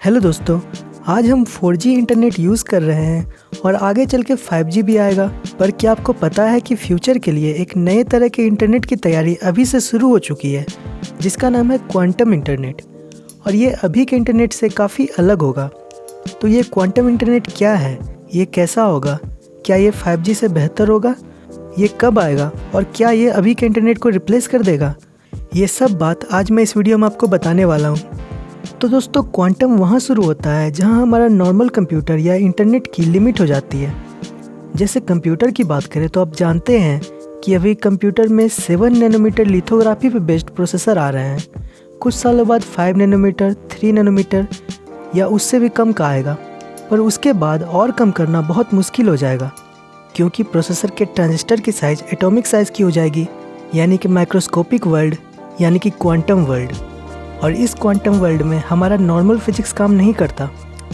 Hello दोस्तों, आज हम 4G इंटरनेट यूज़ कर रहे हैं और आगे चल के 5G भी आएगा। पर क्या आपको पता है कि फ्यूचर के लिए एक नए तरह के इंटरनेट की तैयारी अभी से शुरू हो चुकी है, जिसका नाम है क्वांटम इंटरनेट। और ये अभी के इंटरनेट से काफ़ी अलग होगा। तो ये क्वांटम इंटरनेट क्या है, ये कैसा होगा, क्या ये 5G से बेहतर होगा, ये कब आएगा और क्या ये अभी के इंटरनेट को रिप्लेस कर देगा, ये सब बात आज मैं इस वीडियो में आपको बताने वाला हूँ। तो दोस्तों, क्वांटम वहाँ शुरू होता है जहाँ हमारा नॉर्मल कंप्यूटर या इंटरनेट की लिमिट हो जाती है। जैसे कंप्यूटर की बात करें तो आप जानते हैं कि अभी कंप्यूटर में 7 नैनोमीटर लिथोग्राफी पे बेस्ड प्रोसेसर आ रहे हैं। कुछ सालों बाद 5 नैनोमीटर, 3 नैनोमीटर या उससे भी कम का आएगा। पर उसके बाद और कम करना बहुत मुश्किल हो जाएगा, क्योंकि प्रोसेसर के ट्रांजिस्टर की साइज़ एटॉमिक साइज़ की हो जाएगी, यानी कि माइक्रोस्कोपिक वर्ल्ड, यानी कि क्वांटम वर्ल्ड। और इस क्वांटम वर्ल्ड में हमारा नॉर्मल फिजिक्स काम नहीं करता।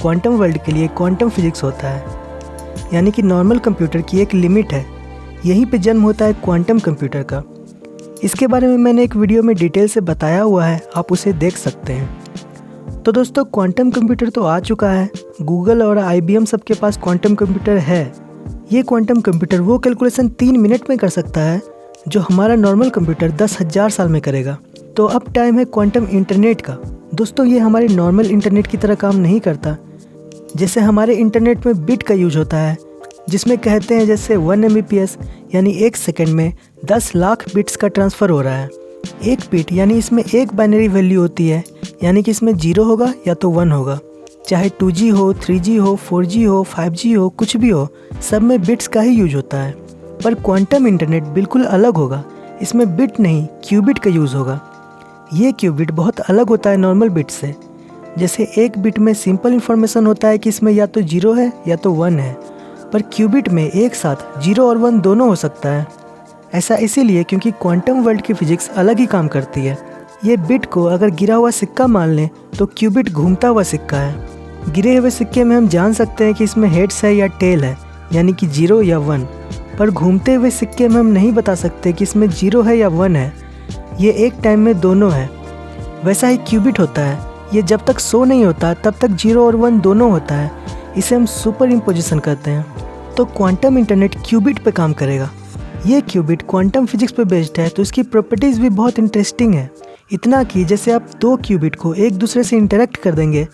क्वांटम वर्ल्ड के लिए क्वांटम फिजिक्स होता है, यानी कि नॉर्मल कंप्यूटर की एक लिमिट है। यहीं पे जन्म होता है क्वांटम कंप्यूटर का। इसके बारे में मैंने एक वीडियो में डिटेल से बताया हुआ है, आप उसे देख सकते हैं। तो दोस्तों, क्वांटम कंप्यूटर तो आ चुका है। गूगल और IBM सबके पास क्वांटम कंप्यूटर है। ये क्वांटम कंप्यूटर वो कैलकुलेशन 3 मिनट में कर सकता है जो हमारा नॉर्मल कंप्यूटर 10,000 साल में करेगा। तो अब टाइम है क्वांटम इंटरनेट का। दोस्तों, ये हमारे नॉर्मल इंटरनेट की तरह काम नहीं करता। जैसे हमारे इंटरनेट में बिट का यूज होता है, जिसमें कहते हैं जैसे 1 Mbps यानी 1 सेकंड में 10 लाख बिट्स का ट्रांसफ़र हो रहा है। एक बिट यानी इसमें एक बाइनरी वैल्यू होती है, यानी कि इसमें 0 होगा या तो 1 होगा। चाहे 2G हो, 3G हो, 4G हो, 5G हो, कुछ भी हो, सब में बिट्स का ही यूज होता है। पर क्वांटम इंटरनेट बिल्कुल अलग होगा। इसमें बिट नहीं, क्यूबिट का यूज़ होगा। ये क्यूबिट बहुत अलग होता है नॉर्मल बिट से। जैसे एक बिट में सिंपल इन्फॉर्मेशन होता है कि इसमें या तो 0 है या तो 1 है, पर क्यूबिट में एक साथ 0 और 1 दोनों हो सकता है। ऐसा इसीलिए क्योंकि क्वांटम वर्ल्ड की फिजिक्स अलग ही काम करती है। ये बिट को अगर गिरा हुआ सिक्का मान लें तो क्यूबिट घूमता हुआ सिक्का है। गिरे हुए सिक्के में हम जान सकते हैं कि इसमें हेड्स है या टेल है, यानी कि 0 या 1। पर घूमते हुए सिक्के में हम नहीं बता सकते कि इसमें 0 है या 1 है। ये एक टाइम में दोनों है। वैसा ही क्यूबिट होता है। ये जब तक शो नहीं होता तब तक 0 और 1 दोनों होता है। इसे हम सुपर इम्पोजिशन कहते हैं। तो क्वांटम इंटरनेट क्यूबिट पे काम करेगा। ये क्यूबिट क्वांटम फिजिक्स पे बेस्ड है, तो इसकी प्रॉपर्टीज़ भी बहुत इंटरेस्टिंग है। इतना कि जैसे आप 2 क्यूबिट को एक दूसरे से इंटरेक्ट कर देंगे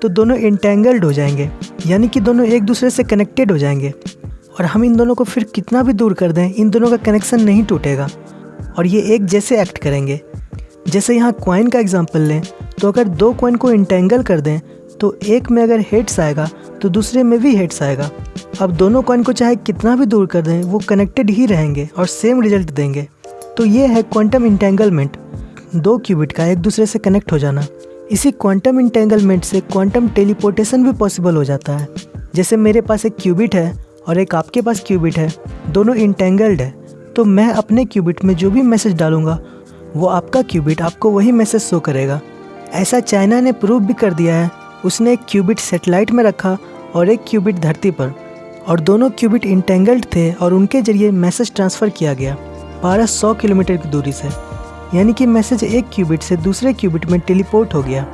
तो दोनों एंटेंगल्ड हो जाएंगे, यानी कि दोनों एक दूसरे से कनेक्टेड हो जाएंगे। और हम इन दोनों को फिर कितना भी दूर कर दें, इन दोनों का कनेक्शन नहीं टूटेगा और ये एक जैसे एक्ट करेंगे। जैसे यहाँ कॉइन का एग्जांपल लें तो अगर 2 कॉइन को इंटेंगल कर दें तो एक में अगर हेड्स आएगा तो दूसरे में भी हेड्स आएगा। अब दोनों कॉइन को चाहे कितना भी दूर कर दें, वो कनेक्टेड ही रहेंगे और सेम रिजल्ट देंगे। तो ये है क्वांटम इंटेंगलमेंट, 2 क्यूबिट का एक दूसरे से कनेक्ट हो जाना। इसी क्वांटम इंटेंगलमेंट से क्वांटम टेलीपोर्टेशन भी पॉसिबल हो जाता है। जैसे मेरे पास एक क्यूबिट है और एक आपके पास क्यूबिट है, दोनों इंटेंगल्ड है, तो मैं अपने क्यूबिट में जो भी मैसेज डालूंगा वो आपका क्यूबिट आपको वही मैसेज शो करेगा। ऐसा चाइना ने प्रूव भी कर दिया है। उसने एक क्यूबिट सैटेलाइट में रखा और एक क्यूबिट धरती पर, और दोनों क्यूबिट इंटेंगल्ड थे और उनके जरिए मैसेज ट्रांसफ़र किया गया 1200 किलोमीटर की दूरी से, यानी कि मैसेज एक क्यूबिट से दूसरे क्यूबिट में टेलीपोर्ट हो गया।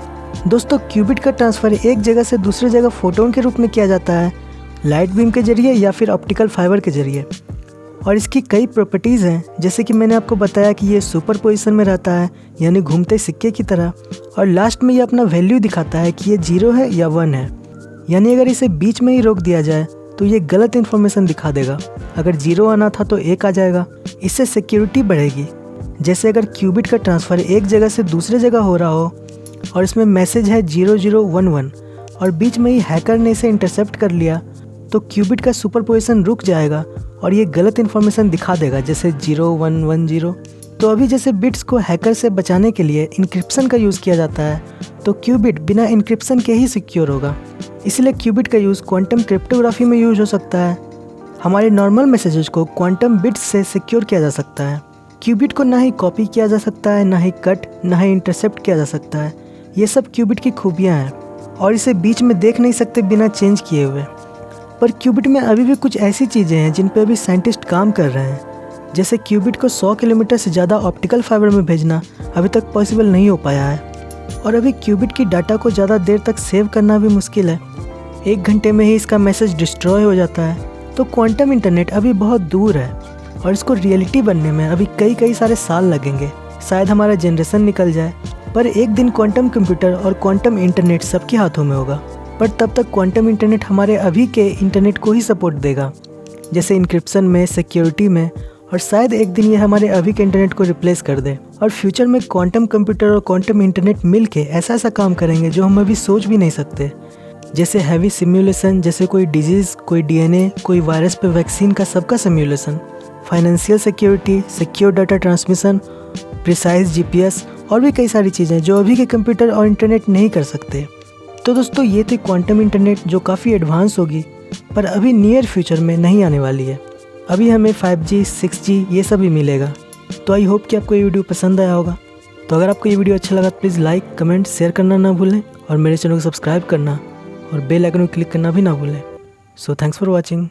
दोस्तों, क्यूबिट का ट्रांसफ़र एक जगह से दूसरी जगह फोटोन के रूप में किया जाता है, लाइट बीम के जरिए या फिर ऑप्टिकल फाइबर के जरिए। और इसकी कई प्रॉपर्टीज़ हैं, जैसे कि मैंने आपको बताया कि ये सुपर पोजिशन में रहता है, यानी घूमते सिक्के की तरह। और लास्ट में ये अपना वैल्यू दिखाता है कि ये 0 है या 1 है, यानी अगर इसे बीच में ही रोक दिया जाए तो ये गलत इन्फॉर्मेशन दिखा देगा। अगर 0 आना था तो 1 आ जाएगा। इससे सिक्योरिटी बढ़ेगी। जैसे अगर क्यूबिट का ट्रांसफ़र एक जगह से दूसरे जगह हो रहा हो और इसमें मैसेज है 0011 और बीच में ही हैकर ने इसे इंटरसेप्ट कर लिया, तो क्यूबिट का सुपर पोजिशन रुक जाएगा और ये गलत इन्फॉर्मेशन दिखा देगा, जैसे 0110। तो अभी जैसे बिट्स को हैकर से बचाने के लिए इंक्रिप्शन का यूज़ किया जाता है, तो क्यूबिट बिना इंक्रिप्शन के ही सिक्योर होगा। इसलिए क्यूबिट का यूज़ क्वांटम क्रिप्टोग्राफी में यूज हो सकता है। हमारे नॉर्मल मैसेजेस को क्वांटम बिट्स से सिक्योर किया जा सकता है। क्यूबिट को ना ही कॉपी किया जा सकता है, ना ही कट, ना ही इंटरसेप्ट किया जा सकता है। ये सब क्यूबिट की खूबियाँ हैं और इसे बीच में देख नहीं सकते बिना चेंज किए हुए। पर क्यूबिट में अभी भी कुछ ऐसी चीज़ें हैं जिन पर अभी साइंटिस्ट काम कर रहे हैं। जैसे क्यूबिट को 100 किलोमीटर से ज़्यादा ऑप्टिकल फाइबर में भेजना अभी तक पॉसिबल नहीं हो पाया है। और अभी क्यूबिट की डाटा को ज़्यादा देर तक सेव करना भी मुश्किल है। 1 घंटे में ही इसका मैसेज डिस्ट्रॉय हो जाता है। तो क्वांटम इंटरनेट अभी बहुत दूर है और इसको रियलिटी बनने में अभी कई सारे साल लगेंगे। शायद हमारा जनरेशन निकल जाए, पर एक दिन क्वांटम कंप्यूटर और क्वांटम इंटरनेट सबके हाथों में होगा। पर तब तक क्वांटम इंटरनेट हमारे अभी के इंटरनेट को ही सपोर्ट देगा, जैसे इंक्रिप्शन में, सिक्योरिटी में, और शायद एक दिन ये हमारे अभी के इंटरनेट को रिप्लेस कर दे। और फ्यूचर में क्वांटम कंप्यूटर और क्वांटम इंटरनेट मिलके ऐसा काम करेंगे जो हम अभी सोच भी नहीं सकते, जैसे हैवी सिम्युलेशन, जैसे कोई डिजीज़, कोई डीएनए, कोई वायरस पे वैक्सीन का सबका simulation, financial security, secure data transmission, precise GPS और भी कई सारी चीज़ें जो अभी के कंप्यूटर और इंटरनेट नहीं कर सकते। तो दोस्तों, ये थी क्वांटम इंटरनेट जो काफ़ी एडवांस होगी, पर अभी नियर फ्यूचर में नहीं आने वाली है। अभी हमें 5G, 6G ये सब भी मिलेगा। तो आई होप कि आपको ये वीडियो पसंद आया होगा। तो अगर आपको ये वीडियो अच्छा लगा तो प्लीज़ लाइक, कमेंट, शेयर करना ना भूलें और मेरे चैनल को सब्सक्राइब करना और बेल आइकन को क्लिक करना भी ना भूलें। So thanks for watching.